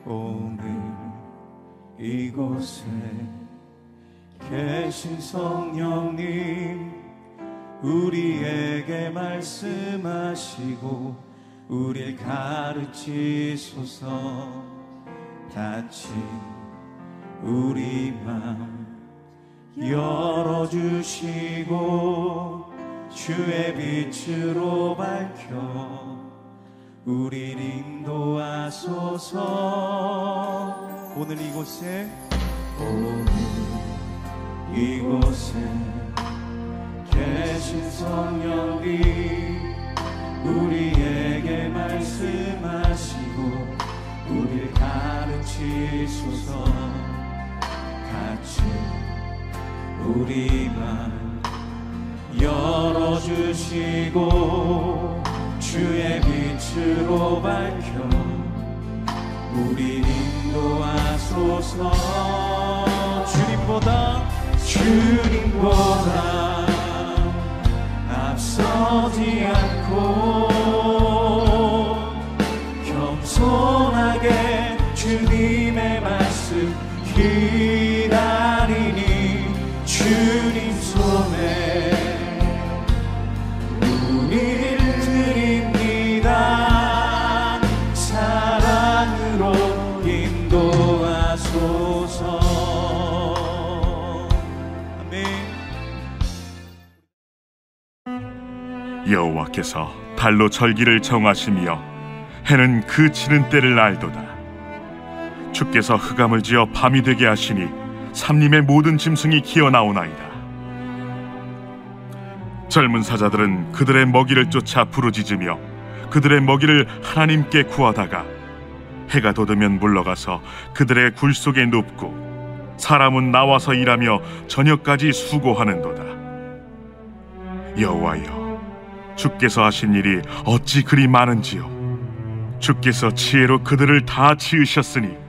오늘 이곳에 계신 성령님, 우리에게 말씀하시고 우릴 가르치소서. 닫힌 우리 맘 열어주시고 주의 빛으로 밝혀 우릴 인도하소서. 오늘 이곳에 계신 성령님, 우리에게 말씀하시고 우릴 가르치소서. 같이 우리 맘 열어주시고 주의 빛으로 밝혀 우릴 인도하소서. 주님보다 앞서지 않고 겸손하게 주님의 말씀 기다리니 주님 손에 우리를 드립니다. 사랑으로 인도하소서. 아멘. 여호와께서 달로 절기를 정하시며 해는 그 치는 때를 알도다. 주께서 흑암을 지어 밤이 되게 하시니 삼림의 모든 짐승이 기어나오나이다. 젊은 사자들은 그들의 먹이를 쫓아 부르짖으며 그들의 먹이를 하나님께 구하다가 해가 돋으면 물러가서 그들의 굴 속에 눕고 사람은 나와서 일하며 저녁까지 수고하는도다. 여호와여, 주께서 하신 일이 어찌 그리 많은지요. 주께서 지혜로 그들을 다 지으셨으니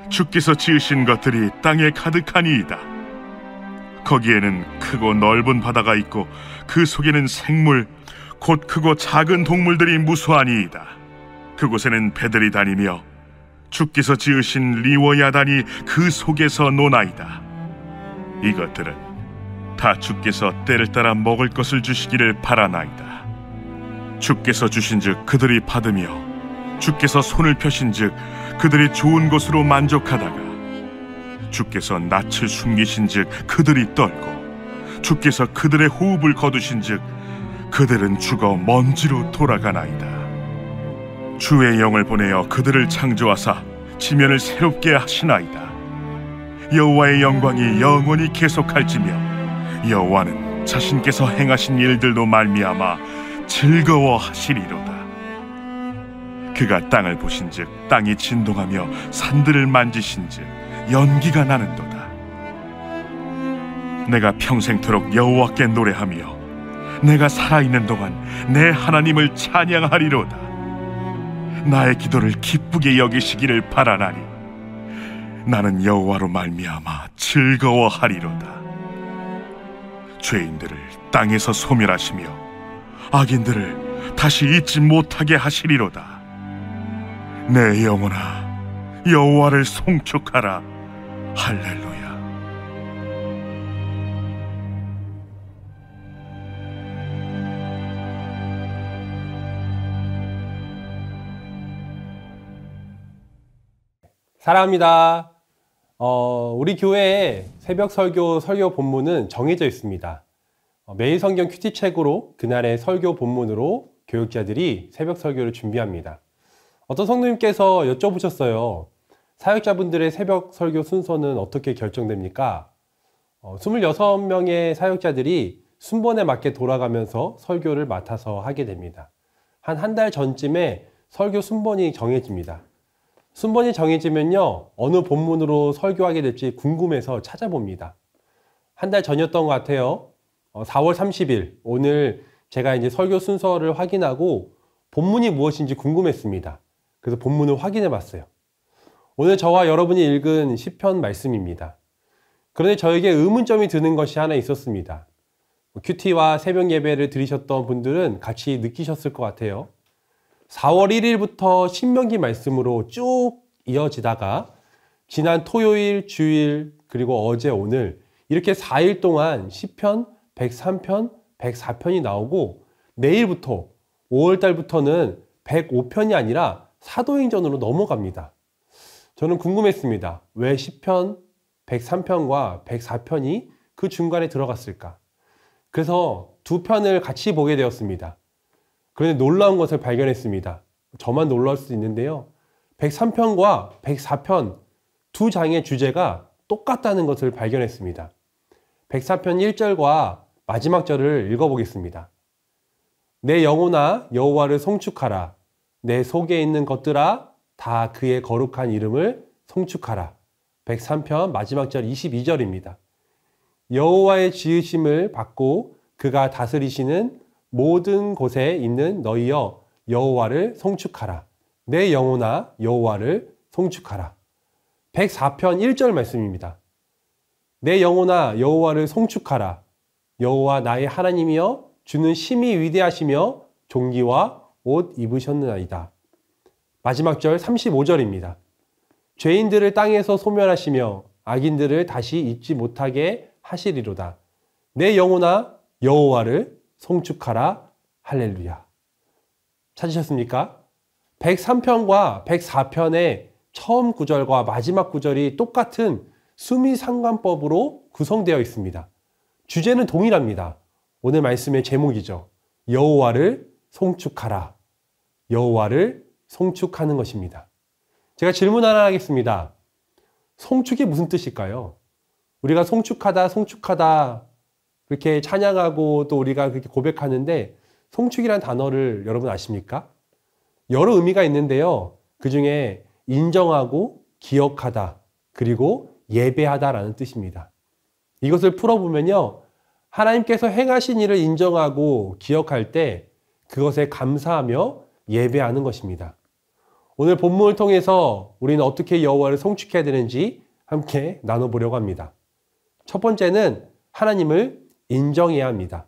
주께서 지으신 것들이 땅에 가득하니이다. 거기에는 크고 넓은 바다가 있고 그 속에는 생물, 곧 크고 작은 동물들이 무수하니이다. 그곳에는 배들이 다니며 주께서 지으신 리워 야단이 그 속에서 노나이다. 이것들은 다 주께서 때를 따라 먹을 것을 주시기를 바라나이다. 주께서 주신즉 그들이 받으며 주께서 손을 펴신즉 그들이 좋은 것으로 만족하다가 주께서 낯을 숨기신즉 그들이 떨고 주께서 그들의 호흡을 거두신즉 그들은 죽어 먼지로 돌아가나이다. 주의 영을 보내어 그들을 창조하사 지면을 새롭게 하시나이다. 여호와의 영광이 영원히 계속할지며 여호와는 자신께서 행하신 일들로 말미암아 즐거워하시리로다. 그가 땅을 보신즉 땅이 진동하며 산들을 만지신즉 연기가 나는도다. 내가 평생토록 여호와께 노래하며 내가 살아있는 동안 내 하나님을 찬양하리로다. 나의 기도를 기쁘게 여기시기를 바라나니 나는 여호와로 말미암아 즐거워하리로다. 죄인들을 땅에서 소멸하시며 악인들을 다시 잊지 못하게 하시리로다. 내 영혼아, 여호와를 송축하라. 할렐루야. 사랑합니다. 우리 교회에 새벽 설교 본문은 정해져 있습니다. 매일 성경 큐티 책으로 그날의 설교 본문으로 교육자들이 새벽 설교를 준비합니다. 어떤 성도님께서 여쭤보셨어요. 사역자분들의 새벽 설교 순서는 어떻게 결정됩니까? 26명의 사역자들이 순번에 맞게 돌아가면서 설교를 맡아서 하게 됩니다. 한 달 전쯤에 설교 순번이 정해집니다. 순번이 정해지면요, 어느 본문으로 설교하게 될지 궁금해서 찾아봅니다. 한 달 전이었던 것 같아요. 4월 30일, 오늘 제가 이제 설교 순서를 확인하고 본문이 무엇인지 궁금했습니다. 그래서 본문을 확인해 봤어요. 오늘 저와 여러분이 읽은 시편 말씀입니다. 그런데 저에게 의문점이 드는 것이 하나 있었습니다. 큐티와 새벽 예배를 들으셨던 분들은 같이 느끼셨을 것 같아요. 4월 1일부터 신명기 말씀으로 쭉 이어지다가 지난 토요일, 주일, 그리고 어제, 오늘 이렇게 4일 동안 시편 103편, 104편이 나오고 내일부터 5월달부터는 105편이 아니라 사도행전으로 넘어갑니다. 저는 궁금했습니다. 왜 시편 103편과 104편이 그 중간에 들어갔을까? 그래서 두 편을 같이 보게 되었습니다. 그런데 놀라운 것을 발견했습니다. 저만 놀라울 수도 있는데요. 103편과 104편 두 장의 주제가 똑같다는 것을 발견했습니다. 104편 1절과 마지막 절을 읽어보겠습니다. 내 영혼아 여호와를 송축하라. 내 속에 있는 것들아 다 그의 거룩한 이름을 송축하라. 103편 마지막 절 22절입니다. 여호와의 지으심을 받고 그가 다스리시는 모든 곳에 있는 너희여 여호와를 송축하라. 내 영혼아 여호와를 송축하라. 104편 1절 말씀입니다. 내 영혼아 여호와를 송축하라. 여호와 나의 하나님이여 주는 심히 위대하시며 종기와 옷 입으셨느니이다. 마지막 절 35절입니다. 죄인들을 땅에서 소멸하시며 악인들을 다시 잊지 못하게 하시리로다. 내 영혼아 여호와를 송축하라. 할렐루야. 찾으셨습니까? 103편과 104편의 처음 구절과 마지막 구절이 똑같은 수미상관법으로 구성되어 있습니다. 주제는 동일합니다. 오늘 말씀의 제목이죠. 여호와를 송축하라. 여호와를 송축하는 것입니다. 제가 질문 하나 하겠습니다. 송축이 무슨 뜻일까요? 우리가 송축하다, 송축하다 그렇게 찬양하고 또 우리가 그렇게 고백하는데 송축이라는 단어를 여러분 아십니까? 여러 의미가 있는데요. 그 중에 인정하고 기억하다 그리고 예배하다라는 뜻입니다. 이것을 풀어보면요. 하나님께서 행하신 일을 인정하고 기억할 때 그것에 감사하며 예배하는 것입니다. 오늘 본문을 통해서 우리는 어떻게 여호와를 송축해야 되는지 함께 나눠보려고 합니다. 첫 번째는 하나님을 인정해야 합니다.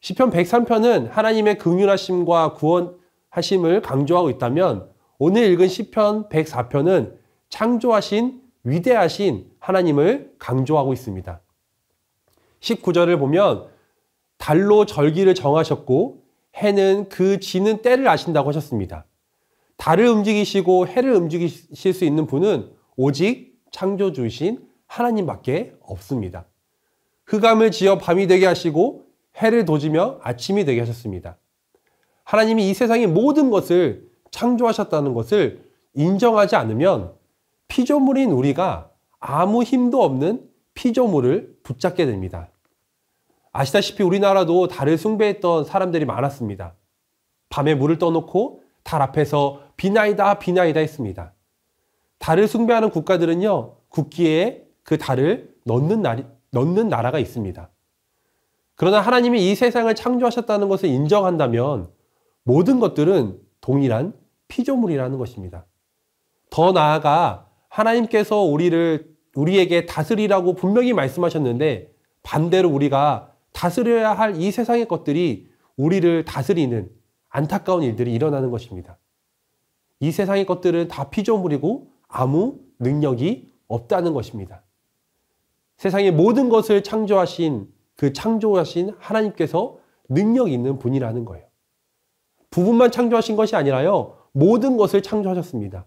시편 103편은 하나님의 긍휼하심과 구원하심을 강조하고 있다면 오늘 읽은 시편 104편은 창조하신 위대하신 하나님을 강조하고 있습니다. 19절을 보면 달로 절기를 정하셨고 해는 그 지는 때를 아신다고 하셨습니다. 달을 움직이시고 해를 움직이실 수 있는 분은 오직 창조주이신 하나님밖에 없습니다. 흑암을 지어 밤이 되게 하시고 해를 도지며 아침이 되게 하셨습니다. 하나님이 이 세상의 모든 것을 창조하셨다는 것을 인정하지 않으면 피조물인 우리가 아무 힘도 없는 피조물을 붙잡게 됩니다. 아시다시피 우리나라도 달을 숭배했던 사람들이 많았습니다. 밤에 물을 떠놓고 달 앞에서 비나이다 비나이다 했습니다. 달을 숭배하는 국가들은요, 국기에 그 달을 넣는 나라가 있습니다. 그러나 하나님이 이 세상을 창조하셨다는 것을 인정한다면 모든 것들은 동일한 피조물이라는 것입니다. 더 나아가 하나님께서 우리에게 다스리라고 분명히 말씀하셨는데 반대로 우리가 다스려야 할 이 세상의 것들이 우리를 다스리는 안타까운 일들이 일어나는 것입니다. 이 세상의 것들은 다 피조물이고 아무 능력이 없다는 것입니다. 세상의 모든 것을 창조하신 그 창조하신 하나님께서 능력 있는 분이라는 거예요. 부분만 창조하신 것이 아니라요, 모든 것을 창조하셨습니다.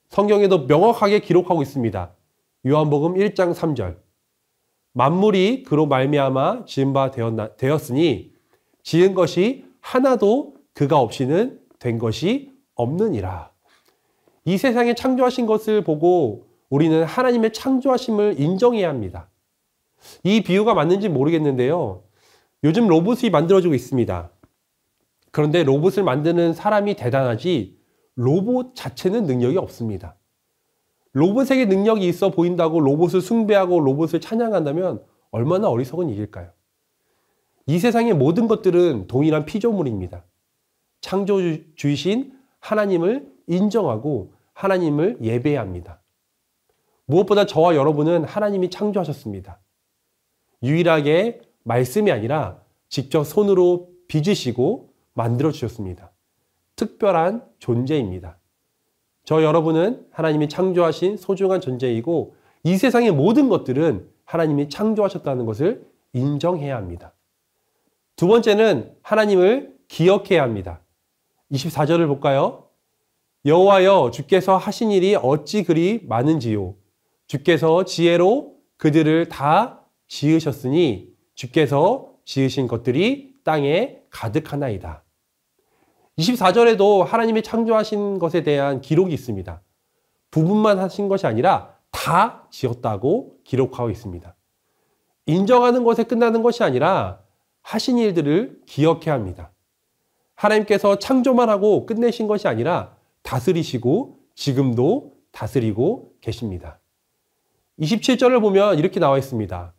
성경에도 명확하게 기록하고 있습니다. 요한복음 1장 3절. 만물이 그로 말미암아 지은 바 되었으니 지은 것이 하나도 그가 없이는 된 것이 없느니라. 이 세상에 창조하신 것을 보고 우리는 하나님의 창조하심을 인정해야 합니다. 이 비유가 맞는지 모르겠는데요. 요즘 로봇이 만들어지고 있습니다. 그런데 로봇을 만드는 사람이 대단하지 로봇 자체는 능력이 없습니다. 로봇에게 능력이 있어 보인다고 로봇을 숭배하고 로봇을 찬양한다면 얼마나 어리석은 일일까요? 이 세상의 모든 것들은 동일한 피조물입니다. 창조주이신 하나님을 인정하고 하나님을 예배해야 합니다. 무엇보다 저와 여러분은 하나님이 창조하셨습니다. 유일하게 말씀이 아니라 직접 손으로 빚으시고 만들어 주셨습니다. 특별한 존재입니다. 저 여러분은 하나님이 창조하신 소중한 존재이고 이 세상의 모든 것들은 하나님이 창조하셨다는 것을 인정해야 합니다. 두 번째는 하나님을 기억해야 합니다. 24절을 볼까요? 여호와여 주께서 하신 일이 어찌 그리 많은지요. 주께서 지혜로 그들을 다 지으셨으니 주께서 지으신 것들이 땅에 가득하나이다. 24절에도 하나님이 창조하신 것에 대한 기록이 있습니다. 부분만 하신 것이 아니라 다 지었다고 기록하고 있습니다. 인정하는 것에 끝나는 것이 아니라 하신 일들을 기억해야 합니다. 하나님께서 창조만 하고 끝내신 것이 아니라 다스리시고 지금도 다스리고 계십니다. 27절을 보면 이렇게 나와 있습니다.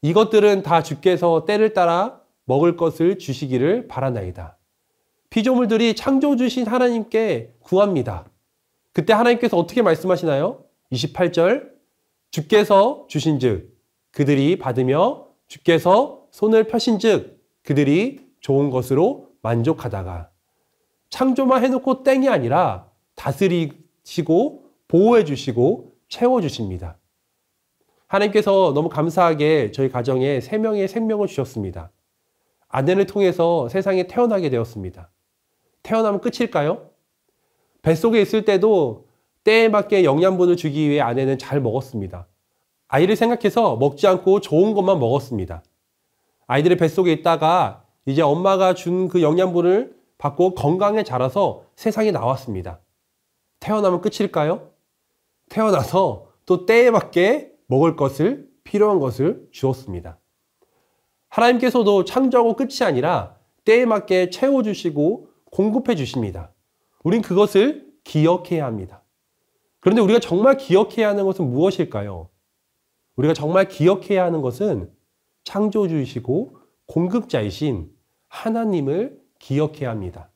이것들은 다 주께서 때를 따라 먹을 것을 주시기를 바라나이다. 피조물들이 창조 주신 하나님께 구합니다. 그때 하나님께서 어떻게 말씀하시나요? 28절 주께서 주신즉 그들이 받으며 주께서 손을 펴신즉 그들이 좋은 것으로 만족하다가 창조만 해놓고 땡이 아니라 다스리시고 보호해 주시고 채워 주십니다. 하나님께서 너무 감사하게 저희 가정에 3명의 생명을 주셨습니다. 아내를 통해서 세상에 태어나게 되었습니다. 태어나면 끝일까요? 뱃속에 있을 때도 때에 맞게 영양분을 주기 위해 아내는 잘 먹었습니다. 아이를 생각해서 먹지 않고 좋은 것만 먹었습니다. 아이들의 뱃속에 있다가 이제 엄마가 준 그 영양분을 받고 건강에 자라서 세상에 나왔습니다. 태어나면 끝일까요? 태어나서 또 때에 맞게 먹을 것을, 필요한 것을 주었습니다. 하나님께서도 창조하고 끝이 아니라 때에 맞게 채워주시고 공급해 주십니다. 우린 그것을 기억해야 합니다. 그런데 우리가 정말 기억해야 하는 것은 무엇일까요? 우리가 정말 기억해야 하는 것은 창조주이시고 공급자이신 하나님을 기억해야 합니다.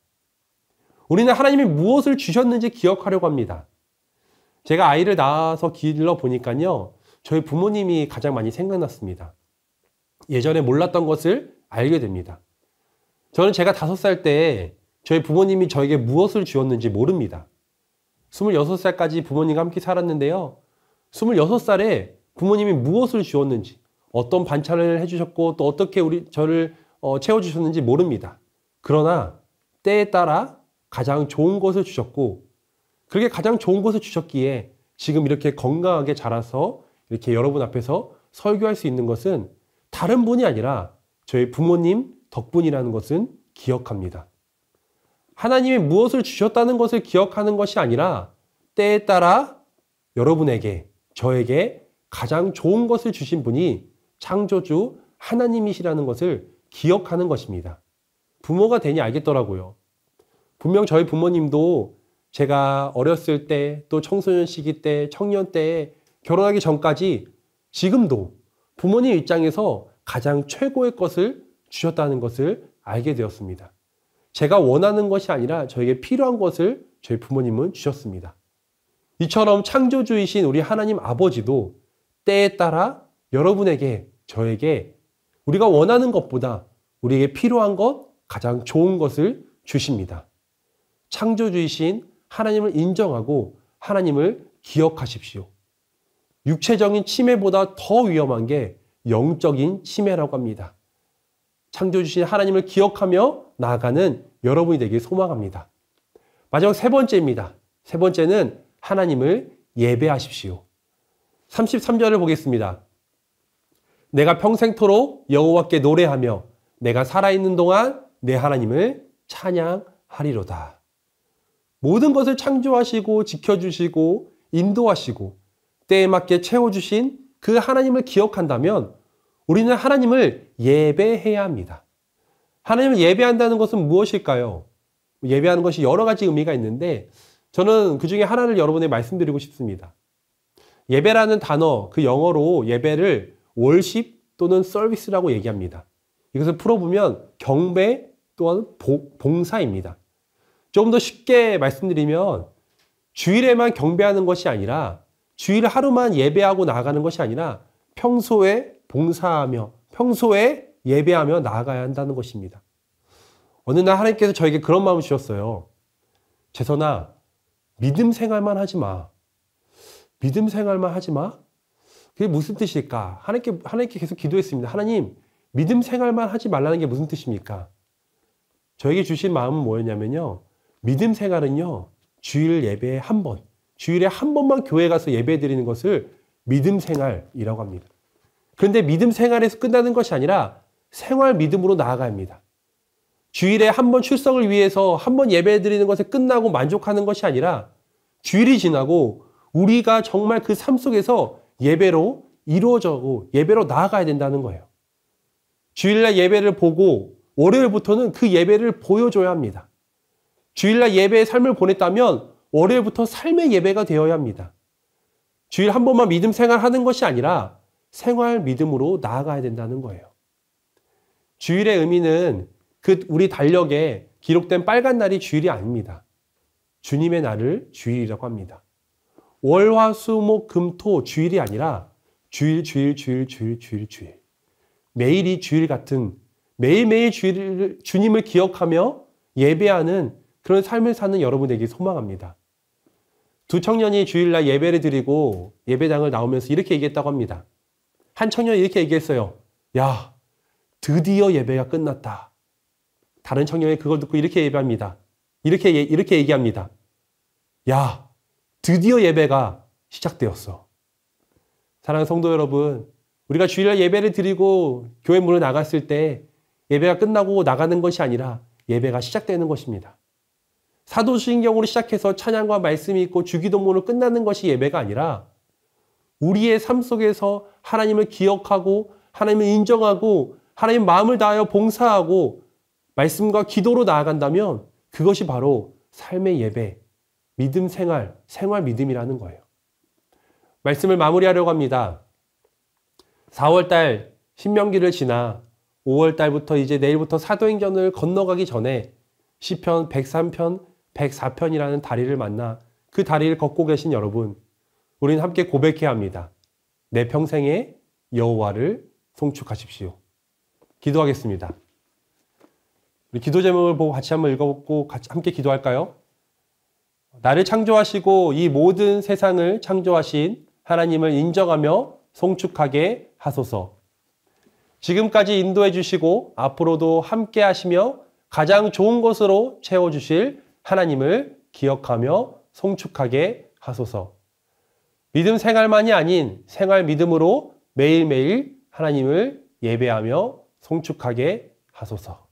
우리는 하나님이 무엇을 주셨는지 기억하려고 합니다. 제가 아이를 낳아서 길러 보니까요, 저희 부모님이 가장 많이 생각났습니다. 예전에 몰랐던 것을 알게 됩니다. 저는 제가 5살 때 저희 부모님이 저에게 무엇을 주었는지 모릅니다. 26살까지 부모님과 함께 살았는데요. 26살에 부모님이 무엇을 주었는지, 어떤 반찬을 해주셨고 또 어떻게 저를 채워주셨는지 모릅니다. 그러나 때에 따라 가장 좋은 것을 주셨고 그렇게 가장 좋은 것을 주셨기에 지금 이렇게 건강하게 자라서 이렇게 여러분 앞에서 설교할 수 있는 것은 다른 분이 아니라 저희 부모님 덕분이라는 것은 기억합니다. 하나님이 무엇을 주셨다는 것을 기억하는 것이 아니라 때에 따라 여러분에게, 저에게 가장 좋은 것을 주신 분이 창조주 하나님이시라는 것을 기억하는 것입니다. 부모가 되니 알겠더라고요. 분명 저희 부모님도 제가 어렸을 때, 또 청소년 시기 때, 청년 때에 결혼하기 전까지 지금도 부모님 입장에서 가장 최고의 것을 주셨다는 것을 알게 되었습니다. 제가 원하는 것이 아니라 저에게 필요한 것을 저희 부모님은 주셨습니다. 이처럼 창조주이신 우리 하나님 아버지도 때에 따라 여러분에게, 저에게 우리가 원하는 것보다 우리에게 필요한 것, 가장 좋은 것을 주십니다. 창조주이신 하나님을 인정하고 하나님을 기억하십시오. 육체적인 침해보다 더 위험한 게 영적인 침해라고 합니다. 창조주신 하나님을 기억하며 나아가는 여러분이 되길 소망합니다. 마지막 3번째입니다. 3번째는 하나님을 예배하십시오. 33절을 보겠습니다. 내가 평생토록 여호와께 노래하며 내가 살아있는 동안 내 하나님을 찬양하리로다. 모든 것을 창조하시고 지켜주시고 인도하시고 때에 맞게 채워주신 그 하나님을 기억한다면 우리는 하나님을 예배해야 합니다. 하나님을 예배한다는 것은 무엇일까요? 예배하는 것이 여러 가지 의미가 있는데 저는 그 중에 하나를 여러분에게 말씀드리고 싶습니다. 예배라는 단어, 그 영어로 예배를 worship 또는 service라고 얘기합니다. 이것을 풀어보면 경배 또한 봉사입니다. 좀 더 쉽게 말씀드리면 주일에만 경배하는 것이 아니라 주일 하루만 예배하고 나아가는 것이 아니라 평소에 봉사하며 평소에 예배하며 나아가야 한다는 것입니다. 어느 날 하나님께서 저에게 그런 마음을 주셨어요. 재선아, 믿음 생활만 하지 마. 믿음 생활만 하지 마? 그게 무슨 뜻일까? 하나님께 계속 기도했습니다. 하나님, 믿음 생활만 하지 말라는 게 무슨 뜻입니까? 저에게 주신 마음은 뭐였냐면요. 믿음 생활은요, 주일 예배에 한 번, 주일에 한 번만 교회 가서 예배 드리는 것을 믿음 생활이라고 합니다. 그런데 믿음 생활에서 끝나는 것이 아니라 생활 믿음으로 나아가야 합니다. 주일에 한 번 출석을 위해서 한 번 예배 드리는 것에 끝나고 만족하는 것이 아니라 주일이 지나고 우리가 정말 그 삶 속에서 예배로 이루어져고 예배로 나아가야 된다는 거예요. 주일날 예배를 보고 월요일부터는 그 예배를 보여줘야 합니다. 주일날 예배의 삶을 보냈다면 월요일부터 삶의 예배가 되어야 합니다. 주일 한 번만 믿음 생활하는 것이 아니라 생활 믿음으로 나아가야 된다는 거예요. 주일의 의미는 우리 달력에 기록된 빨간 날이 주일이 아닙니다. 주님의 날을 주일이라고 합니다. 월, 화, 수, 목, 금, 토 주일이 아니라 주일. 매일이 주일 같은 매일매일 주님을 기억하며 예배하는 그런 삶을 사는 여러분에게 소망합니다. 두 청년이 주일날 예배를 드리고 예배당을 나오면서 이렇게 얘기했다고 합니다. 한 청년이 이렇게 얘기했어요. 야, 드디어 예배가 끝났다. 다른 청년이 그걸 듣고 이렇게 예배합니다. 이렇게 얘기합니다. 야, 드디어 예배가 시작되었어. 사랑하는 성도 여러분, 우리가 주일날 예배를 드리고 교회 문을 나갔을 때 예배가 끝나고 나가는 것이 아니라 예배가 시작되는 것입니다. 사도신경으로 시작해서 찬양과 말씀이 있고 주기도문으로 끝나는 것이 예배가 아니라 우리의 삶 속에서 하나님을 기억하고 하나님을 인정하고 하나님 마음을 다하여 봉사하고 말씀과 기도로 나아간다면 그것이 바로 삶의 예배, 믿음 생활 믿음이라는 거예요. 말씀을 마무리하려고 합니다. 4월달 신명기를 지나 5월달부터 이제 내일부터 사도행전을 건너가기 전에 시편 103편, 104편이라는 다리를 만나 그 다리를 걷고 계신 여러분, 우리는 함께 고백해야 합니다. 내 평생에 여호와를 송축하십시오. 기도하겠습니다. 우리 기도 제목을 보고 같이 한번 읽어보고 함께 기도할까요? 나를 창조하시고 이 모든 세상을 창조하신 하나님을 인정하며 송축하게 하소서. 지금까지 인도해 주시고 앞으로도 함께 하시며 가장 좋은 것으로 채워주실 하나님을 기억하며 송축하게 하소서. 믿음 생활만이 아닌 생활 믿음으로 매일매일 하나님을 예배하며 송축하게 하소서.